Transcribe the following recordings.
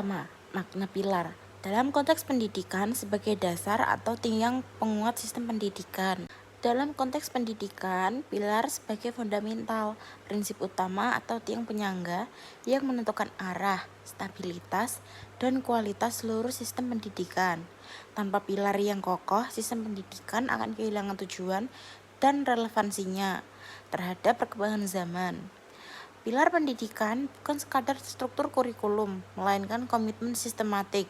pertama, makna pilar. Dalam konteks pendidikan sebagai dasar atau tiang penguat sistem pendidikan. Dalam konteks pendidikan, pilar sebagai fundamental, prinsip utama atau tiang penyangga yang menentukan arah, stabilitas, dan kualitas seluruh sistem pendidikan. Tanpa pilar yang kokoh, sistem pendidikan akan kehilangan tujuan dan relevansinya terhadap perkembangan zaman. Pilar pendidikan bukan sekadar struktur kurikulum, melainkan komitmen sistematik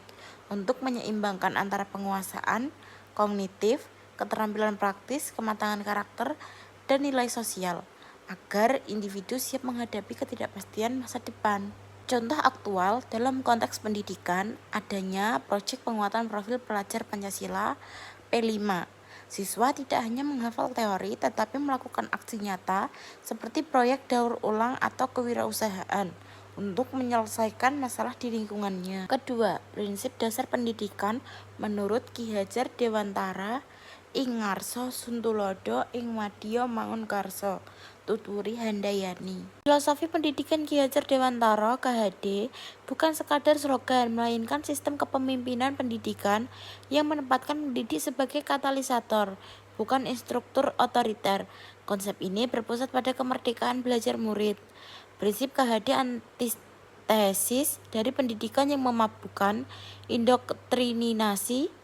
untuk menyeimbangkan antara penguasaan kognitif, keterampilan praktis, kematangan karakter, dan nilai sosial, agar individu siap menghadapi ketidakpastian masa depan. Contoh aktual dalam konteks pendidikan adanya proyek penguatan profil pelajar Pancasila P5. Siswa tidak hanya menghafal teori, tetapi melakukan aksi nyata seperti proyek daur ulang atau kewirausahaan untuk menyelesaikan masalah di lingkungannya. Kedua, prinsip dasar pendidikan menurut Ki Hajar Dewantara ing ngarsa Suntulodo ing madya mangunkarsa Tuturi Handayani. Filosofi pendidikan Ki Hajar Dewantara KHD bukan sekadar slogan, melainkan sistem kepemimpinan pendidikan yang menempatkan pendidik sebagai katalisator, bukan instruktur otoriter. Konsep ini berpusat pada kemerdekaan belajar murid. Prinsip KHD antitesis dari pendidikan yang memabukkan indoktrinasi.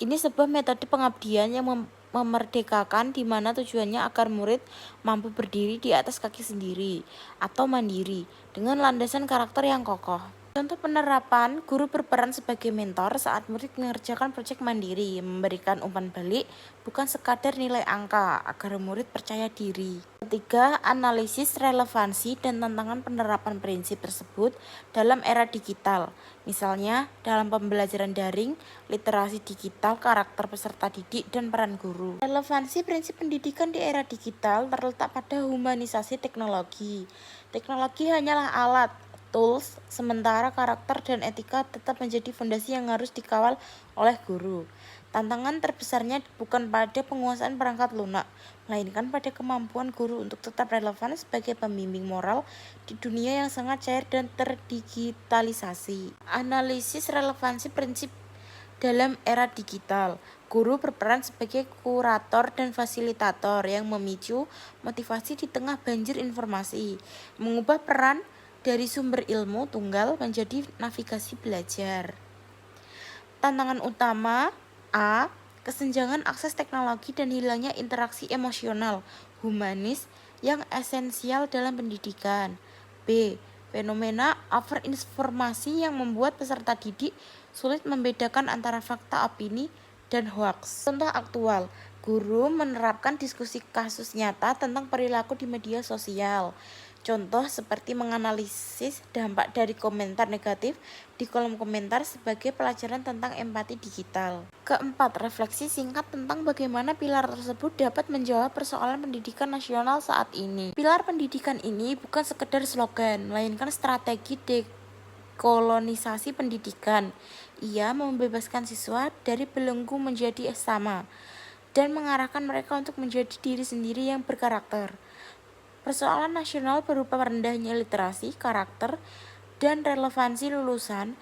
Ini sebuah metode pengabdian yang memerdekakan, di mana tujuannya agar murid mampu berdiri di atas kaki sendiri atau mandiri dengan landasan karakter yang kokoh. Contoh penerapan, guru berperan sebagai mentor saat murid mengerjakan proyek mandiri, memberikan umpan balik bukan sekadar nilai angka agar murid percaya diri. Ketiga, analisis relevansi dan tantangan penerapan prinsip tersebut dalam era digital. Misalnya dalam pembelajaran daring, literasi digital, karakter peserta didik, dan peran guru. Relevansi prinsip pendidikan di era digital terletak pada humanisasi teknologi. Teknologi hanyalah alat, tools, sementara karakter dan etika tetap menjadi fondasi yang harus dikawal oleh guru. Tantangan terbesarnya bukan pada penguasaan perangkat lunak, melainkan pada kemampuan guru untuk tetap relevan sebagai pembimbing moral di dunia yang sangat cair dan terdigitalisasi. Analisis relevansi prinsip dalam era digital. Guru berperan sebagai kurator dan fasilitator yang memicu motivasi di tengah banjir informasi, mengubah peran dari sumber ilmu tunggal menjadi navigasi belajar. Tantangan utama A. Kesenjangan akses teknologi dan hilangnya interaksi emosional, humanis yang esensial dalam pendidikan. B. Fenomena overinformasi yang membuat peserta didik sulit membedakan antara fakta, opini, dan hoaks. Contoh aktual, guru menerapkan diskusi kasus nyata tentang perilaku di media sosial. Contoh seperti menganalisis dampak dari komentar negatif di kolom komentar sebagai pelajaran tentang empati digital. Keempat, refleksi singkat tentang bagaimana pilar tersebut dapat menjawab persoalan pendidikan nasional saat ini. Pilar pendidikan ini bukan sekedar slogan, melainkan strategi dekolonisasi pendidikan. Ia membebaskan siswa dari belenggu menjadi sama dan mengarahkan mereka untuk menjadi diri sendiri yang berkarakter. Persoalan nasional berupa rendahnya literasi, karakter, dan relevansi lulusan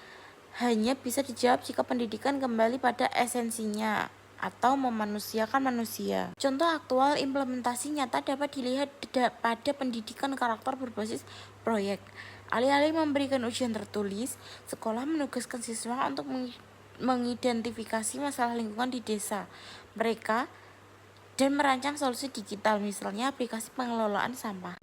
hanya bisa dijawab jika pendidikan kembali pada esensinya atau memanusiakan manusia. Contoh aktual implementasi nyata dapat dilihat pada pendidikan karakter berbasis proyek. Alih-alih memberikan ujian tertulis, sekolah menugaskan siswa untuk mengidentifikasi masalah lingkungan di desa mereka dan merancang solusi digital, misalnya aplikasi pengelolaan sampah.